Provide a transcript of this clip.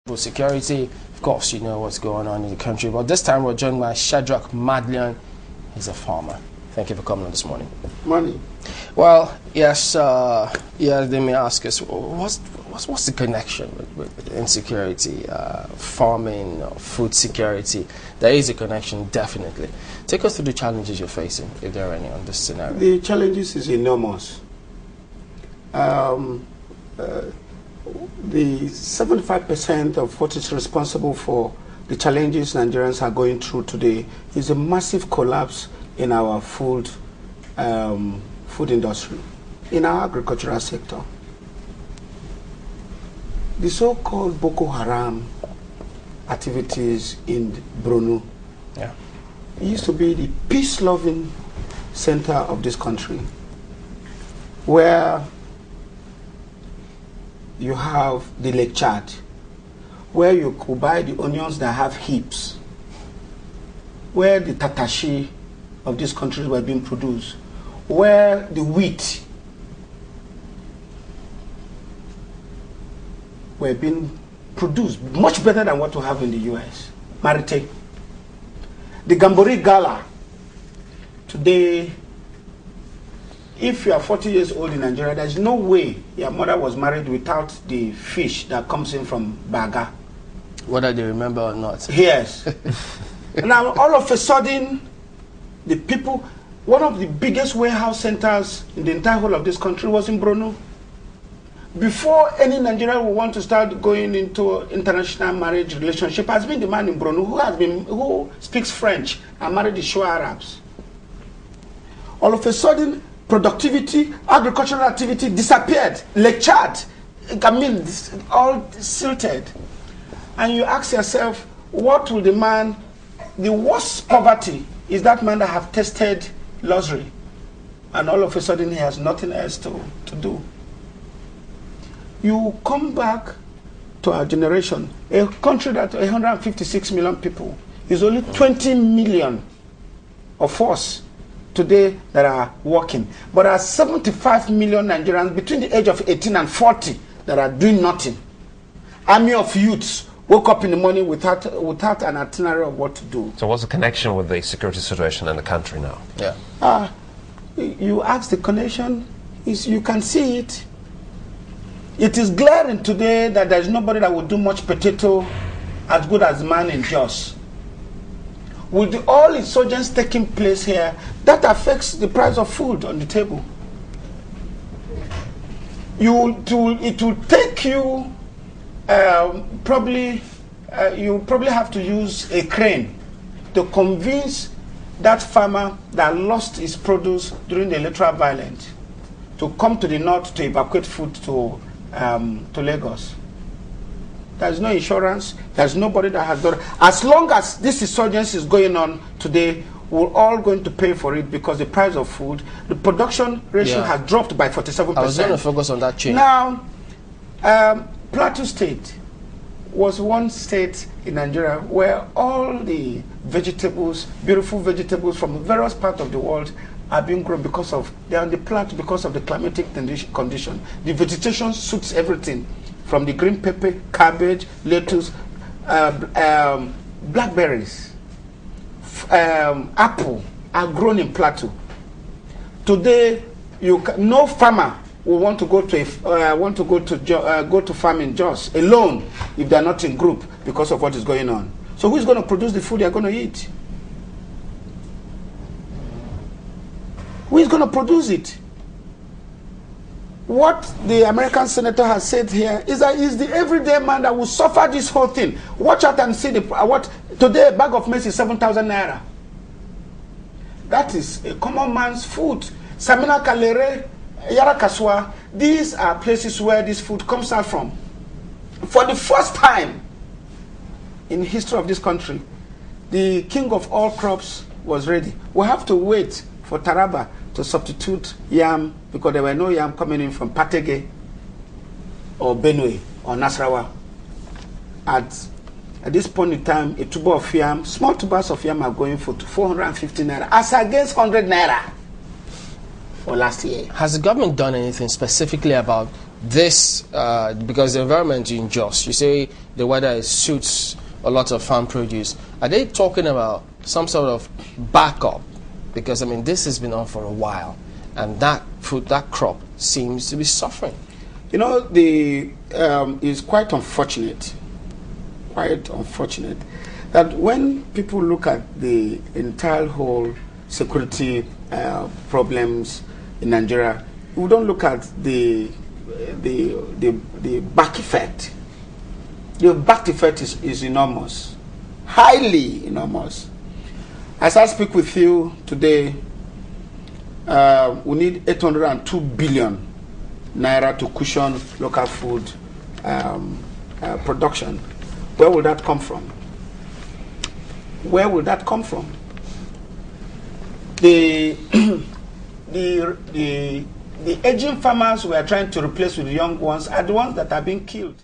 Security. Of course, you know what's going on in the country, but this time we're joined by Shedrack Madlion. He's a farmer. Thank you for coming on this morning. Money. Well, yes, they may ask us, what's the connection with insecurity, farming, food security? There is a connection, definitely. Take us through the challenges you're facing, if there are any, on this scenario. The challenges is enormous. The 75% of what is responsible for the challenges Nigerians are going through today is a massive collapse in our food industry, in our agricultural sector. The so-called Boko Haram activities in Borno used to be the peace-loving center of this country, where you have the Lake Chad, where you could buy the onions that have hips, where the tatashi of this country were being produced, where the wheat were being produced much better than what we have in the US. Marite. The Gambori Gala, today, if you are 40 years old in Nigeria, there's no way your mother was married without the fish that comes in from Baga. Whether they remember or not. Yes. Now, all of a sudden, the people, one of the biggest warehouse centers in the entire whole of this country was in Borno. Before any Nigerian would want to start going into international marriage relationship, has been the man in Borno who speaks French and married the Shua Arabs. All of a sudden, productivity, agricultural activity disappeared. Lake Chad, I mean, all silted. And you ask yourself, what will the worst poverty is that man that have tasted luxury, and all of a sudden he has nothing else to do. You come back to our generation, a country that 156 million people, is only 20 million of us today that are working, but there are 75 million Nigerians between the age of 18 and 40 that are doing nothing. Army of youths woke up in the morning without an itinerary of what to do. So what's the connection with the security situation in the country now? Yeah. You ask the connection, you can see it. It is glaring today that there's nobody that will do much potato as good as the man in Jos. With all insurgents taking place here, that affects the price of food on the table. It will take you you probably have to use a crane to convince that farmer that lost his produce during the electoral violence to come to the north to evacuate food to Lagos. There's no insurance. There's nobody that has done it. As long as this insurgency is going on today, we're all going to pay for it because the price of food, the production ratio has dropped by 47%. I was going to focus on that change. Now, Plateau State was one state in Nigeria where all the vegetables, beautiful vegetables from various parts of the world, are being grown because they are on the plateau because of the climatic condition. The vegetation suits everything, from the green pepper, cabbage, lettuce, blackberries, apple are grown in plateau. Today, no farmer will want to go to farm in Jos alone if they are not in group because of what is going on. So who is going to produce the food they are going to eat? Who is going to produce it? What the American senator has said here is that he's the everyday man that will suffer this whole thing. Watch out and see today a bag of maize is 7,000 naira. That is a common man's food. Samina Kalere, Yarakaswa, these are places where this food comes out from. For the first time in the history of this country, the king of all crops was ready. We have to wait for Taraba to substitute yam because there were no yam coming in from Patege or Benue or Nasarawa. At this point in time, a tuber of yam, small tubers of yam are going for 450 naira as against 100 naira for last year. Has the government done anything specifically about this, because the environment is unjust, you say the weather suits a lot of farm produce, are they talking about some sort of backup? Because, I mean, this has been on for a while, and that food, that crop seems to be suffering. You know, it's quite unfortunate that when people look at the entire whole security problems in Nigeria, we don't look at the back effect. The back effect is enormous, highly enormous. As I speak with you today, we need 802 billion naira to cushion local food production. Where will that come from? Where will that come from? The aging farmers we are trying to replace with the young ones are the ones that are being killed.